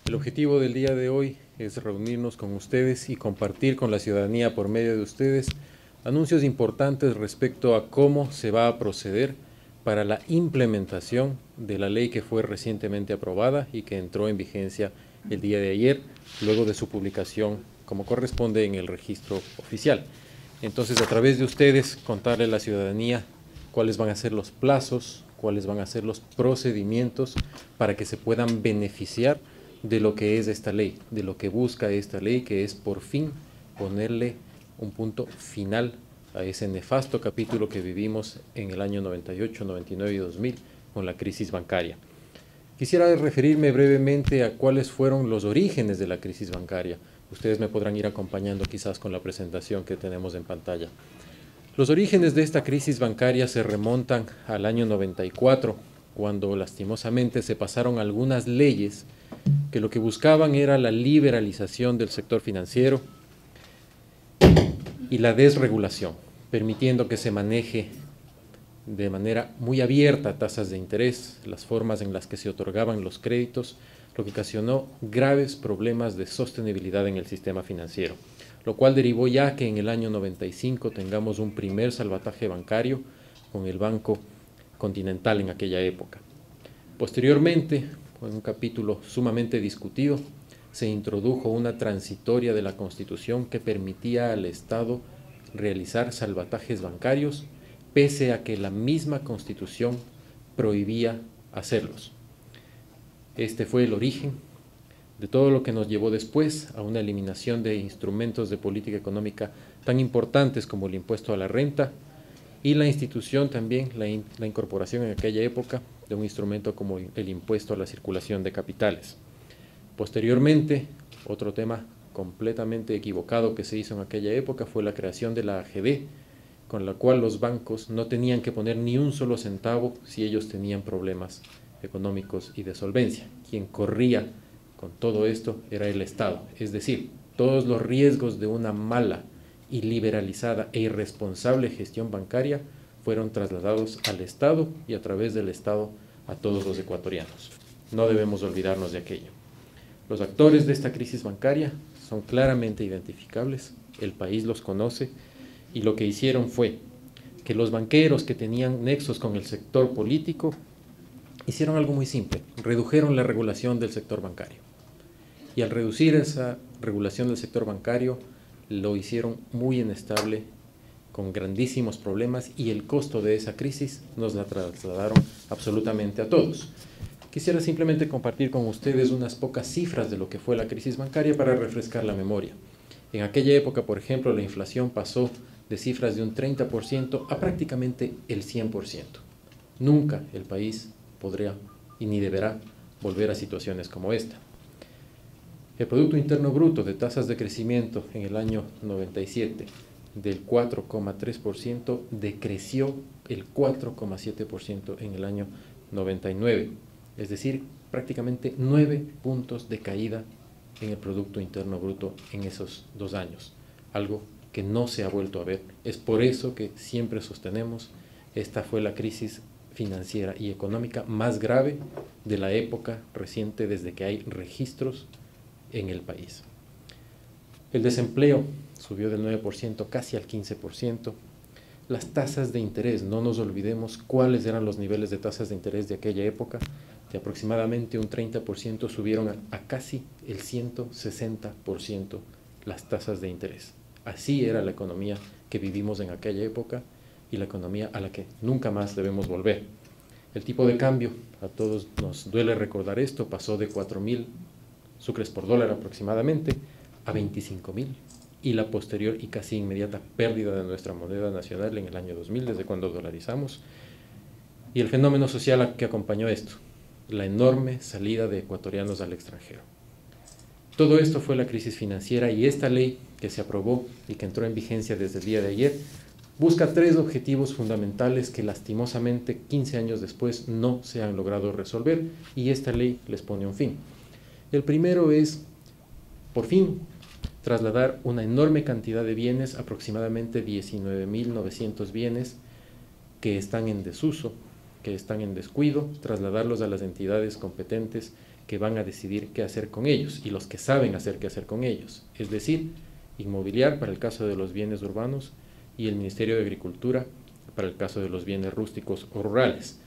El objetivo del día de hoy es reunirnos con ustedes y compartir con la ciudadanía por medio de ustedes anuncios importantes respecto a cómo se va a proceder para la implementación de la ley que fue recientemente aprobada y que entró en vigencia el día de ayer, luego de su publicación como corresponde en el registro oficial. Entonces, a través de ustedes, contarle a la ciudadanía cuáles van a ser los plazos, cuáles van a ser los procedimientos para que se puedan beneficiar de lo que es esta ley, de lo que busca esta ley, que es por fin ponerle un punto final a ese nefasto capítulo que vivimos en el año 98, 99 y 2000 con la crisis bancaria. Quisiera referirme brevemente a cuáles fueron los orígenes de la crisis bancaria. Ustedes me podrán ir acompañando quizás con la presentación que tenemos en pantalla. Los orígenes de esta crisis bancaria se remontan al año 94, cuando lastimosamente se pasaron algunas leyes que lo que buscaban era la liberalización del sector financiero y la desregulación, permitiendo que se maneje de manera muy abierta tasas de interés, las formas en las que se otorgaban los créditos, lo que ocasionó graves problemas de sostenibilidad en el sistema financiero, lo cual derivó ya que en el año 95 tengamos un primer salvataje bancario con el Banco Continental en aquella época. Posteriormente, en un capítulo sumamente discutido, se introdujo una transitoria de la Constitución que permitía al Estado realizar salvatajes bancarios, pese a que la misma Constitución prohibía hacerlos. Este fue el origen de todo lo que nos llevó después a una eliminación de instrumentos de política económica tan importantes como el impuesto a la renta y la institución también, la incorporación en aquella época de un instrumento como el impuesto a la circulación de capitales. Posteriormente, otro tema completamente equivocado que se hizo en aquella época fue la creación de la AGD, con la cual los bancos no tenían que poner ni un solo centavo si ellos tenían problemas económicos y de solvencia. Quien corría con todo esto era el Estado, es decir, todos los riesgos de una mala y liberalizada e irresponsable gestión bancaria fueron trasladados al Estado y a través del Estado a todos los ecuatorianos. No debemos olvidarnos de aquello. Los actores de esta crisis bancaria son claramente identificables, el país los conoce y lo que hicieron fue que los banqueros que tenían nexos con el sector político hicieron algo muy simple, redujeron la regulación del sector bancario. Y al reducir esa regulación del sector bancario, lo hicieron muy inestable, con grandísimos problemas, y el costo de esa crisis nos la trasladaron absolutamente a todos. Quisiera simplemente compartir con ustedes unas pocas cifras de lo que fue la crisis bancaria para refrescar la memoria. En aquella época, por ejemplo, la inflación pasó de cifras de un 30% a prácticamente el 100%. Nunca el país podría y ni deberá volver a situaciones como esta. El Producto Interno Bruto de tasas de crecimiento en el año 97 del 4,3% decreció el 4,7% en el año 99, es decir, prácticamente 9 puntos de caída en el Producto Interno Bruto en esos 2 años, algo que no se ha vuelto a ver. Es por eso que siempre sostenemos, esta fue la crisis financiera y económica más grave de la época reciente desde que hay registros en el país. El desempleo subió del 9% casi al 15%. Las tasas de interés, no nos olvidemos cuáles eran los niveles de tasas de interés de aquella época, de aproximadamente un 30% subieron a casi el 160% las tasas de interés. Así era la economía que vivimos en aquella época y la economía a la que nunca más debemos volver. El tipo de cambio, a todos nos duele recordar esto, pasó de 4.000 sucres por dólar aproximadamente a 25.000, y la posterior y casi inmediata pérdida de nuestra moneda nacional en el año 2000, desde cuando dolarizamos, y el fenómeno social que acompañó esto, la enorme salida de ecuatorianos al extranjero. Todo esto fue la crisis financiera, y esta ley que se aprobó y que entró en vigencia desde el día de ayer busca 3 objetivos fundamentales que lastimosamente 15 años después no se han logrado resolver, y esta ley les pone un fin. El primero es, por fin, trasladar una enorme cantidad de bienes, aproximadamente 19.900 bienes que están en desuso, que están en descuido, trasladarlos a las entidades competentes que van a decidir qué hacer con ellos y los que saben hacer qué hacer con ellos, es decir, Inmobiliar para el caso de los bienes urbanos y el Ministerio de Agricultura para el caso de los bienes rústicos o rurales.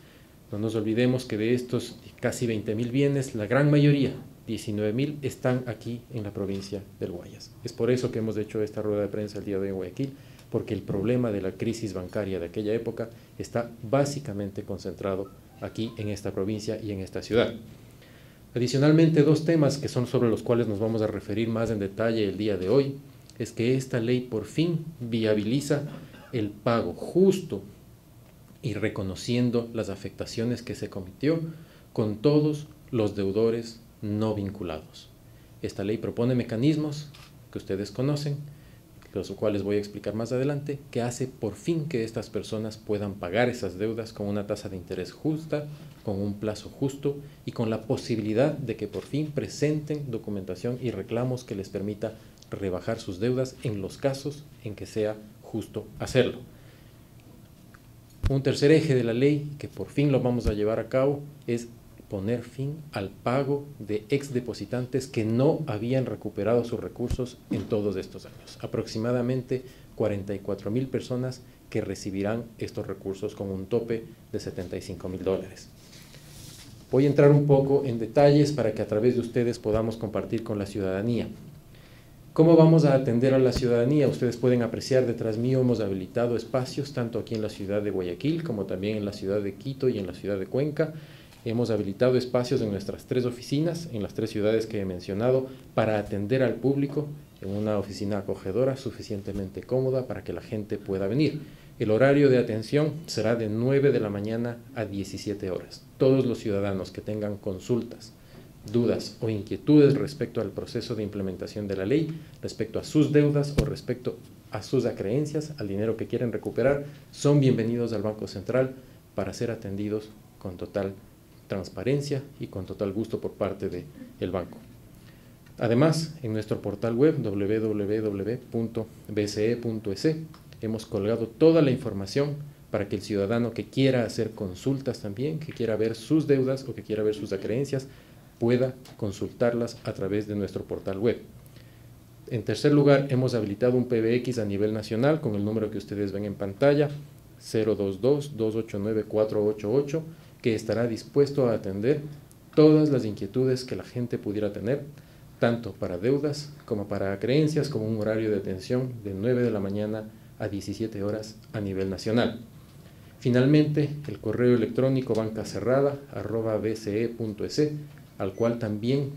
No nos olvidemos que de estos casi 20.000 bienes, la gran mayoría, 19.000, están aquí en la provincia del Guayas. Es por eso que hemos hecho esta rueda de prensa el día de hoy en Guayaquil, porque el problema de la crisis bancaria de aquella época está básicamente concentrado aquí en esta provincia y en esta ciudad. Adicionalmente, dos temas que son sobre los cuales nos vamos a referir más en detalle el día de hoy, es que esta ley por fin viabiliza el pago justo y reconociendo las afectaciones que se cometió con todos los deudores no vinculados. Esta ley propone mecanismos que ustedes conocen, los cuales voy a explicar más adelante, que hace por fin que estas personas puedan pagar esas deudas con una tasa de interés justa, con un plazo justo y con la posibilidad de que por fin presenten documentación y reclamos que les permita rebajar sus deudas en los casos en que sea justo hacerlo. Un tercer eje de la ley, que por fin lo vamos a llevar a cabo, es poner fin al pago de exdepositantes que no habían recuperado sus recursos en todos estos años. Aproximadamente 44.000 personas que recibirán estos recursos con un tope de $75.000. Voy a entrar un poco en detalles para que a través de ustedes podamos compartir con la ciudadanía. ¿Cómo vamos a atender a la ciudadanía? Ustedes pueden apreciar detrás mío, hemos habilitado espacios tanto aquí en la ciudad de Guayaquil como también en la ciudad de Quito y en la ciudad de Cuenca. Hemos habilitado espacios en nuestras 3 oficinas, en las 3 ciudades que he mencionado, para atender al público en una oficina acogedora suficientemente cómoda para que la gente pueda venir. El horario de atención será de 9 de la mañana a 17 horas. Todos los ciudadanos que tengan consultas, dudas o inquietudes respecto al proceso de implementación de la ley, respecto a sus deudas o respecto a sus acreencias, al dinero que quieren recuperar, son bienvenidos al Banco Central para ser atendidos con total transparencia y con total gusto por parte del banco. Además, en nuestro portal web www.bce.es hemos colgado toda la información para que el ciudadano que quiera hacer consultas también, que quiera ver sus deudas o que quiera ver sus acreencias, pueda consultarlas a través de nuestro portal web. En tercer lugar, hemos habilitado un PBX a nivel nacional con el número que ustedes ven en pantalla, 022-289-488, que estará dispuesto a atender todas las inquietudes que la gente pudiera tener, tanto para deudas como para acreencias, con un horario de atención de 9 de la mañana a 17 horas a nivel nacional. Finalmente, el correo electrónico bancacerrada@bce.es, al cual también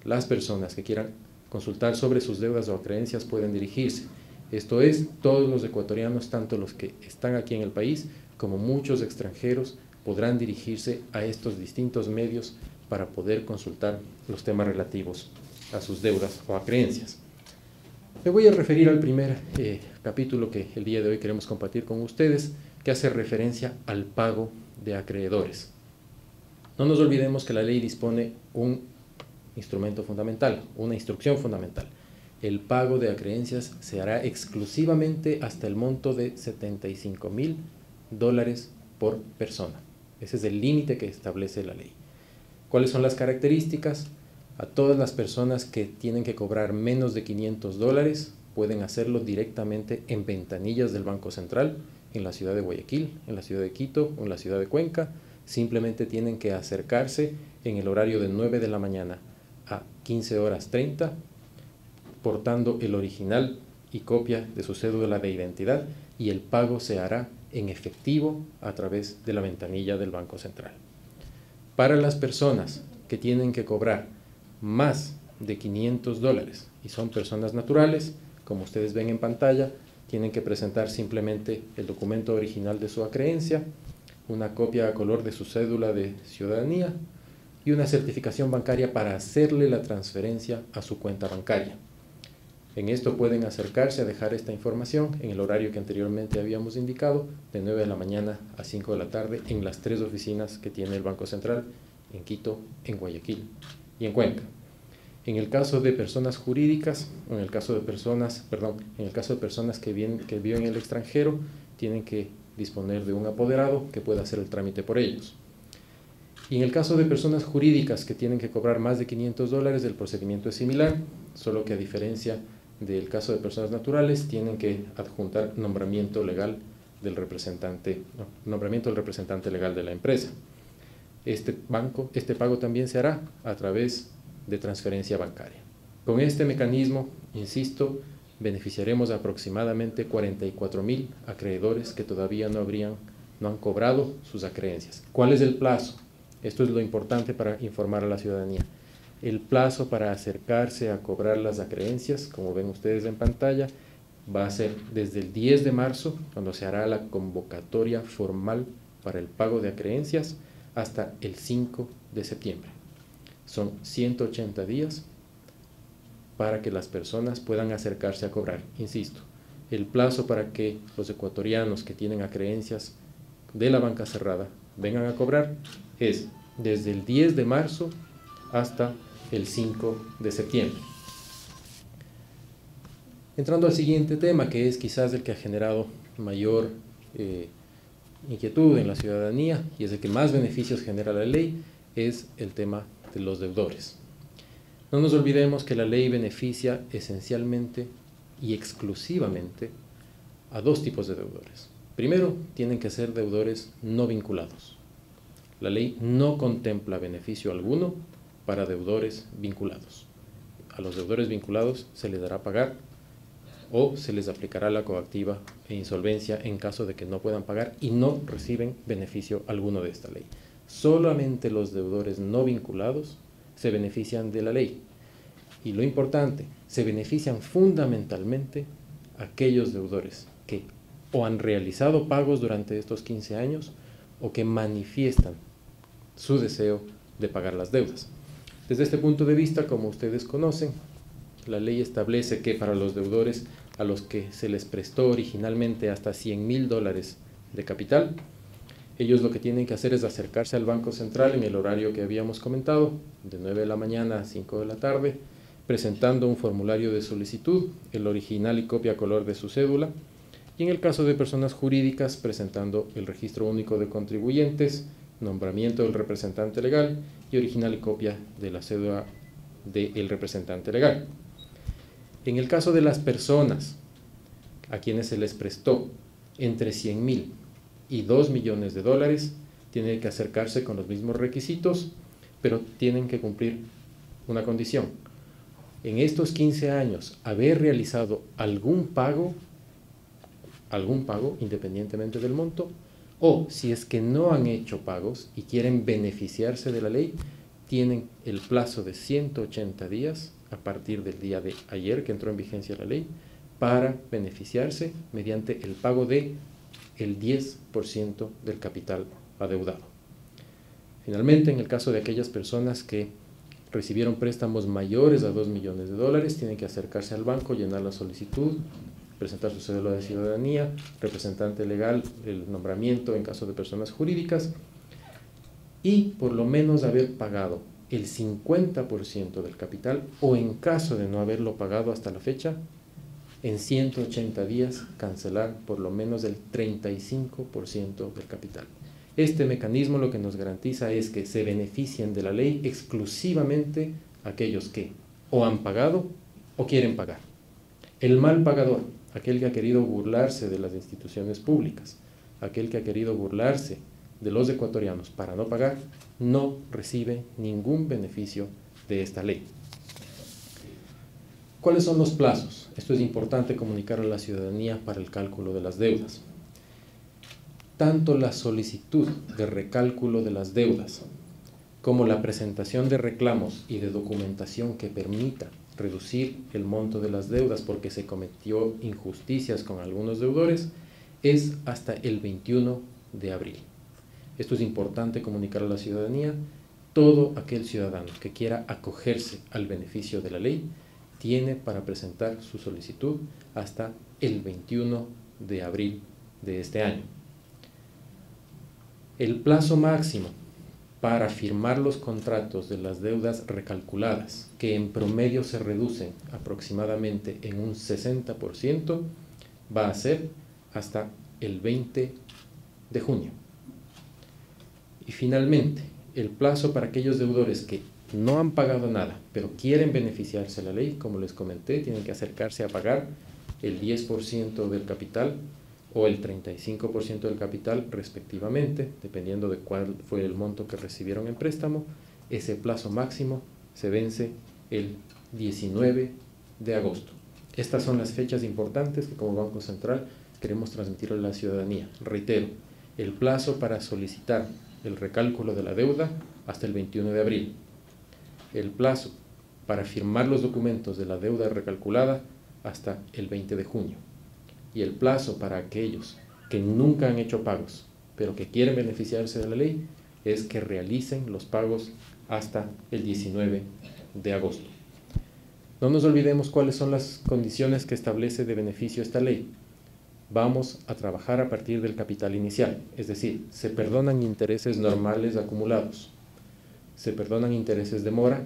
las personas que quieran consultar sobre sus deudas o acreencias pueden dirigirse. Esto es, todos los ecuatorianos, tanto los que están aquí en el país como muchos extranjeros, podrán dirigirse a estos distintos medios para poder consultar los temas relativos a sus deudas o acreencias. Me voy a referir al primer capítulo que el día de hoy queremos compartir con ustedes, que hace referencia al pago de acreedores. No nos olvidemos que la ley dispone un instrumento fundamental, una instrucción fundamental. El pago de acreencias se hará exclusivamente hasta el monto de $75.000 por persona. Ese es el límite que establece la ley. ¿Cuáles son las características? A todas las personas que tienen que cobrar menos de $500 pueden hacerlo directamente en ventanillas del Banco Central en la ciudad de Guayaquil, en la ciudad de Quito o en la ciudad de Cuenca. Simplemente tienen que acercarse en el horario de 9 de la mañana a 15:30, portando el original y copia de su cédula de identidad, y el pago se hará en efectivo a través de la ventanilla del Banco Central. Para las personas que tienen que cobrar más de $500 y son personas naturales, como ustedes ven en pantalla, tienen que presentar simplemente el documento original de su acreencia, una copia a color de su cédula de ciudadanía y una certificación bancaria para hacerle la transferencia a su cuenta bancaria. En esto pueden acercarse a dejar esta información en el horario que anteriormente habíamos indicado, de 9 de la mañana a 5 de la tarde, en las 3 oficinas que tiene el Banco Central, en Quito, en Guayaquil y en Cuenca. En el caso de personas jurídicas, o en el caso de personas que viven en el extranjero, tienen que disponer de un apoderado que pueda hacer el trámite por ellos. Y en el caso de personas jurídicas que tienen que cobrar más de $500, el procedimiento es similar, solo que a diferencia del caso de personas naturales, tienen que adjuntar nombramiento legal del representante, nombramiento del representante legal de la empresa. Este pago también se hará a través de transferencia bancaria. Con este mecanismo, insisto, beneficiaremos aproximadamente 44,000 acreedores que todavía no han cobrado sus acreencias. ¿Cuál es el plazo? Esto es lo importante para informar a la ciudadanía. El plazo para acercarse a cobrar las acreencias, como ven ustedes en pantalla, va a ser desde el 10 de marzo, cuando se hará la convocatoria formal para el pago de acreencias, hasta el 5 de septiembre. Son 180 días para que las personas puedan acercarse a cobrar. Insisto, el plazo para que los ecuatorianos que tienen acreencias de la banca cerrada vengan a cobrar es desde el 10 de marzo hasta el 5 de septiembre. Entrando al siguiente tema, que es quizás el que ha generado mayor inquietud en la ciudadanía y es el que más beneficios genera la ley, es el tema de los deudores. No nos olvidemos que la ley beneficia esencialmente y exclusivamente a dos tipos de deudores. Primero, tienen que ser deudores no vinculados. La ley no contempla beneficio alguno para deudores vinculados. A los deudores vinculados se les dará pagar o se les aplicará la coactiva e insolvencia en caso de que no puedan pagar y no reciben beneficio alguno de esta ley. Solamente los deudores no vinculados se benefician de la ley. Y lo importante, se benefician fundamentalmente aquellos deudores que o han realizado pagos durante estos 15 años o que manifiestan su deseo de pagar las deudas. Desde este punto de vista, como ustedes conocen, la ley establece que para los deudores a los que se les prestó originalmente hasta $100,000 de capital, ellos lo que tienen que hacer es acercarse al Banco Central en el horario que habíamos comentado, de 9 de la mañana a 5 de la tarde, presentando un formulario de solicitud, el original y copia a color de su cédula, y en el caso de personas jurídicas, presentando el registro único de contribuyentes, nombramiento del representante legal y original y copia de la cédula del representante legal. En el caso de las personas a quienes se les prestó entre 100,000 y $2 millones, tienen que acercarse con los mismos requisitos, pero tienen que cumplir una condición. En estos 15 años, haber realizado algún pago independientemente del monto, o si es que no han hecho pagos y quieren beneficiarse de la ley, tienen el plazo de 180 días a partir del día de ayer que entró en vigencia la ley para beneficiarse mediante el pago de el 10% del capital adeudado. Finalmente, en el caso de aquellas personas que recibieron préstamos mayores a $2 millones, tienen que acercarse al banco, llenar la solicitud, presentar su cédula de ciudadanía, representante legal, el nombramiento en caso de personas jurídicas y por lo menos haber pagado el 50% del capital o en caso de no haberlo pagado hasta la fecha, en 180 días cancelar por lo menos el 35% del capital. Este mecanismo lo que nos garantiza es que se beneficien de la ley exclusivamente aquellos que o han pagado o quieren pagar. El mal pagador, aquel que ha querido burlarse de las instituciones públicas, aquel que ha querido burlarse de los ecuatorianos para no pagar, no recibe ningún beneficio de esta ley. ¿Cuáles son los plazos? Esto es importante comunicar a la ciudadanía para el cálculo de las deudas. Tanto la solicitud de recálculo de las deudas como la presentación de reclamos y de documentación que permita reducir el monto de las deudas porque se cometió injusticias con algunos deudores es hasta el 21 de abril. Esto es importante comunicar a la ciudadanía. Todo aquel ciudadano que quiera acogerse al beneficio de la ley tiene para presentar su solicitud hasta el 21 de abril de este año. El plazo máximo para firmar los contratos de las deudas recalculadas, que en promedio se reducen aproximadamente en un 60%, va a ser hasta el 20 de junio. Y finalmente, el plazo para aquellos deudores que no han pagado nada, pero quieren beneficiarse de la ley, como les comenté, tienen que acercarse a pagar el 10% del capital o el 35% del capital respectivamente, dependiendo de cuál fue el monto que recibieron en préstamo. Ese plazo máximo se vence el 19 de agosto. Estas son las fechas importantes que como Banco Central queremos transmitirle a la ciudadanía. Reitero, el plazo para solicitar el recálculo de la deuda hasta el 21 de abril. El plazo para firmar los documentos de la deuda recalculada hasta el 20 de junio. Y el plazo para aquellos que nunca han hecho pagos, pero que quieren beneficiarse de la ley, es que realicen los pagos hasta el 19 de agosto. No nos olvidemos cuáles son las condiciones que establece de beneficio esta ley. Vamos a trabajar a partir del capital inicial, es decir, se perdonan intereses normales acumulados, se perdonan intereses de mora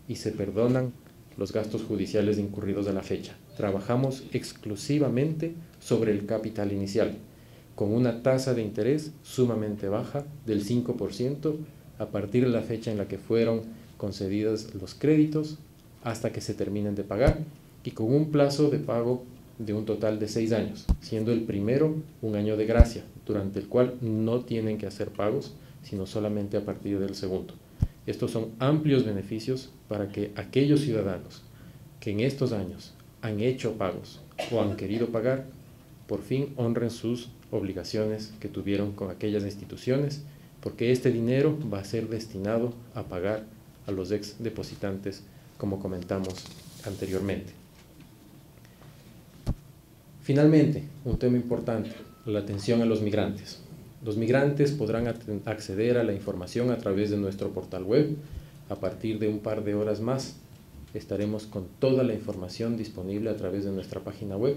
y se perdonan los gastos judiciales incurridos a la fecha. Trabajamos exclusivamente sobre el capital inicial, con una tasa de interés sumamente baja del 5% a partir de la fecha en la que fueron concedidos los créditos hasta que se terminen de pagar y con un plazo de pago de un total de 6 años, siendo el primero un año de gracia, durante el cual no tienen que hacer pagos, sino solamente a partir del segundo. Estos son amplios beneficios para que aquellos ciudadanos que en estos años han hecho pagos o han querido pagar, por fin honren sus obligaciones que tuvieron con aquellas instituciones, porque este dinero va a ser destinado a pagar a los ex depositantes, como comentamos anteriormente. Finalmente, un tema importante, la atención a los migrantes. Los migrantes podrán acceder a la información a través de nuestro portal web. A partir de un par de horas más estaremos con toda la información disponible a través de nuestra página web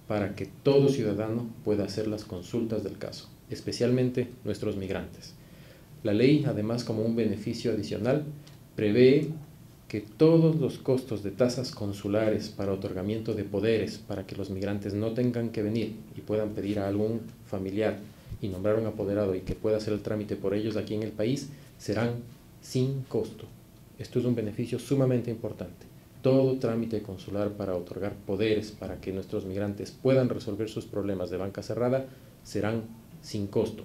para que todo ciudadano pueda hacer las consultas del caso, especialmente nuestros migrantes. La ley, además, como un beneficio adicional, prevé que todos los costos de tasas consulares para otorgamiento de poderes, para que los migrantes no tengan que venir y puedan pedir a algún familiar y nombrar un apoderado y que pueda hacer el trámite por ellos aquí en el país, serán sin costo. Esto es un beneficio sumamente importante. Todo trámite consular para otorgar poderes para que nuestros migrantes puedan resolver sus problemas de banca cerrada serán sin costo.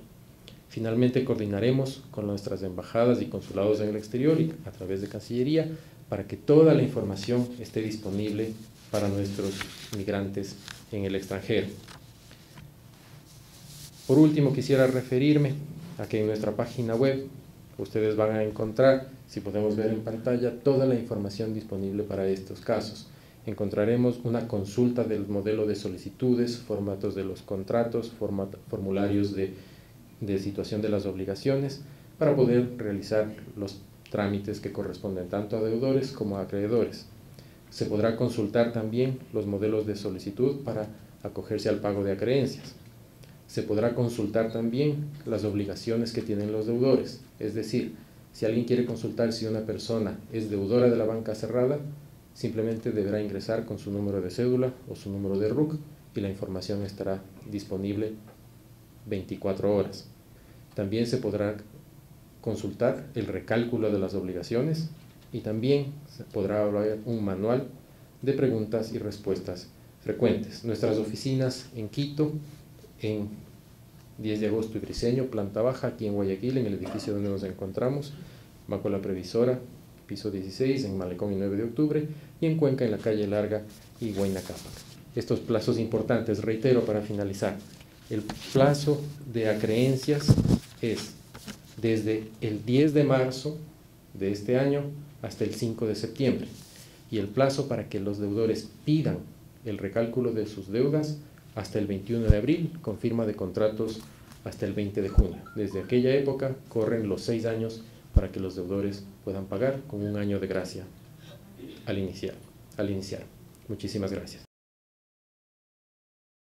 Finalmente, coordinaremos con nuestras embajadas y consulados en el exterior y a través de Cancillería para que toda la información esté disponible para nuestros migrantes en el extranjero. Por último, quisiera referirme a que en nuestra página web ustedes van a encontrar, si podemos ver en pantalla, toda la información disponible para estos casos. Encontraremos una consulta del modelo de solicitudes, formatos de los contratos, formularios de situación de las obligaciones, para poder realizar los trámites que corresponden tanto a deudores como a acreedores. Se podrá consultar también los modelos de solicitud para acogerse al pago de acreencias. Se podrá consultar también las obligaciones que tienen los deudores, es decir, si alguien quiere consultar si una persona es deudora de la banca cerrada, simplemente deberá ingresar con su número de cédula o su número de RUC y la información estará disponible 24 horas. También se podrá consultar el recálculo de las obligaciones y también se podrá haber un manual de preguntas y respuestas frecuentes. Nuestras oficinas en Quito, en 10 de agosto y Briceño, planta baja, aquí en Guayaquil, en el edificio donde nos encontramos, Banco La Previsora, piso 16, en Malecón y 9 de octubre, y en Cuenca, en la calle Larga y Huayna Cápac. Estos plazos importantes, reitero para finalizar, el plazo de acreencias es desde el 10 de marzo de este año hasta el 5 de septiembre, y el plazo para que los deudores pidan el recálculo de sus deudas hasta el 21 de abril, con firma de contratos hasta el 20 de junio. Desde aquella época corren los 6 años para que los deudores puedan pagar con un año de gracia al iniciar. Muchísimas gracias.